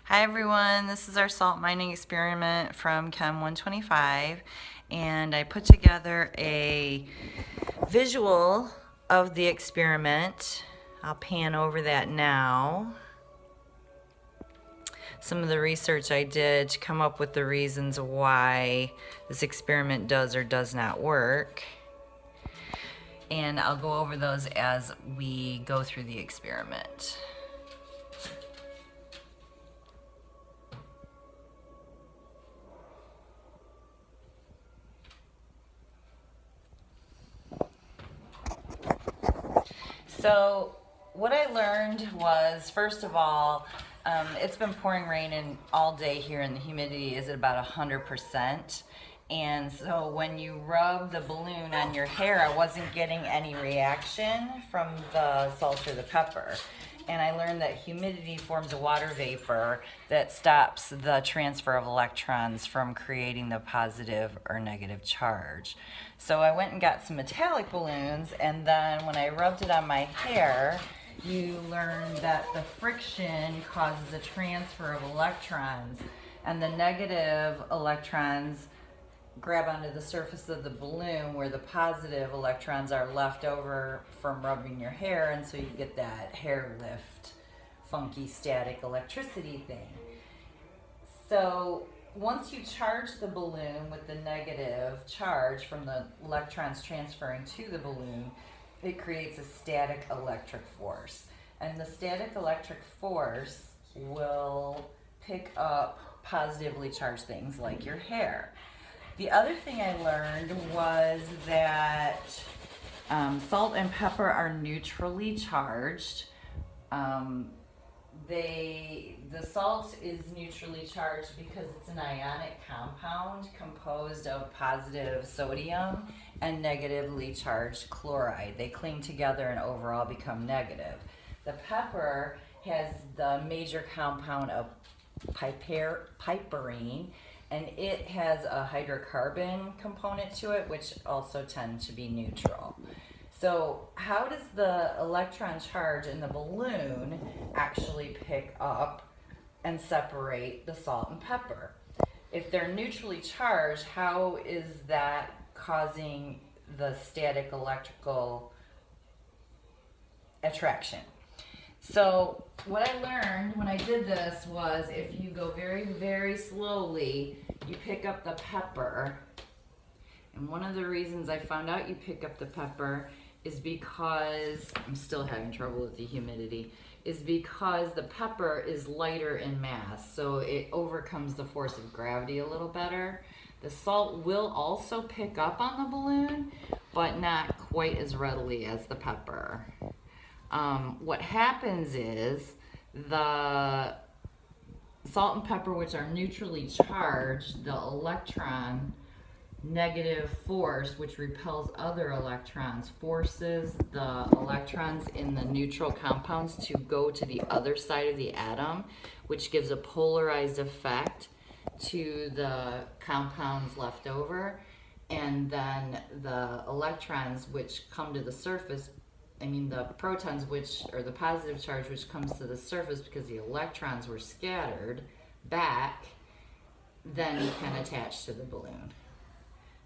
Hi everyone, this is our salt mining experiment from Chem 125, and I put together a visual of the experiment. I'll pan over that now. Some of the research I did to come up with the reasons why this experiment does or does not work. And I'll go over those as we go through the experiment. So what I learned was, first of all, it's been pouring rain all day here, and the humidity is at about 100%. And so when you rub the balloon on your hair, I wasn't getting any reaction from the salt or the pepper. And I learned that humidity forms a water vapor that stops the transfer of electrons from creating the positive or negative charge. So I went and got some metallic balloons, and then when I rubbed it on my hair, you learn that the friction causes a transfer of electrons, and the negative electrons grab onto the surface of the balloon where the positive electrons are left over from rubbing your hair, and so you get that hair lift, funky static electricity thing. So once you charge the balloon with the negative charge from the electrons transferring to the balloon, it creates a static electric force. And the static electric force will pick up positively charged things like your hair. The other thing I learned was that salt and pepper are neutrally charged. The salt is neutrally charged because it's an ionic compound composed of positive sodium and negatively charged chloride. They cling together and overall become negative. The pepper has the major compound of piperine, and it has a hydrocarbon component to it, which also tend to be neutral. So how does the electron charge in the balloon actually pick up and separate the salt and pepper? If they're neutrally charged, how is that causing the static electrical attraction? So what I learned when I did this was, if you go very, very slowly, you pick up the pepper. And one of the reasons I found out you pick up the pepper is because, I'm still having trouble with the humidity, is because the pepper is lighter in mass, so it overcomes the force of gravity a little better. The salt will also pick up on the balloon, but not quite as readily as the pepper. What happens is the salt and pepper, which are neutrally charged, the electron negative force, which repels other electrons, forces the electrons in the neutral compounds to go to the other side of the atom, which gives a polarized effect to the compounds left over. And then the electrons, which come to the surface, the protons, which are the positive charge, which comes to the surface because the electrons were scattered back, then can attach to the balloon.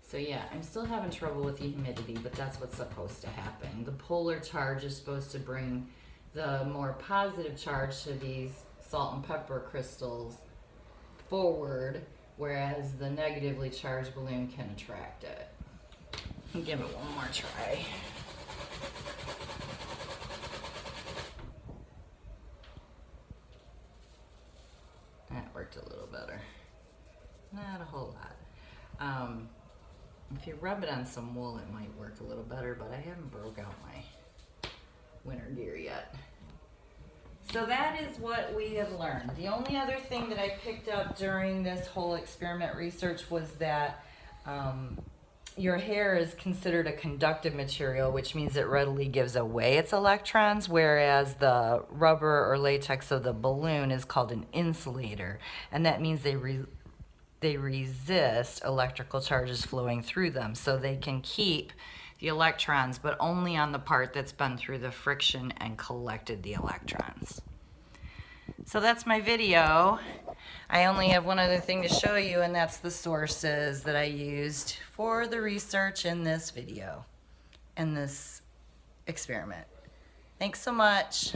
So yeah, I'm still having trouble with the humidity, but that's what's supposed to happen. The polar charge is supposed to bring the more positive charge to these salt and pepper crystals forward, whereas the negatively charged balloon can attract it. I'll give it one more try. That worked a little better. Not a whole lot. If you rub it on some wool, it might work a little better, but I haven't broke out my winter gear yet. So that is what we have learned. The only other thing that I picked up during this whole experiment research was that your hair is considered a conductive material, which means it readily gives away its electrons, whereas the rubber or latex of the balloon is called an insulator, and that means they resist electrical charges flowing through them, so they can keep the electrons, but only on the part that's been through the friction and collected the electrons. So that's my video. I only have one other thing to show you, and that's the sources that I used for the research in this video, in this experiment. Thanks so much.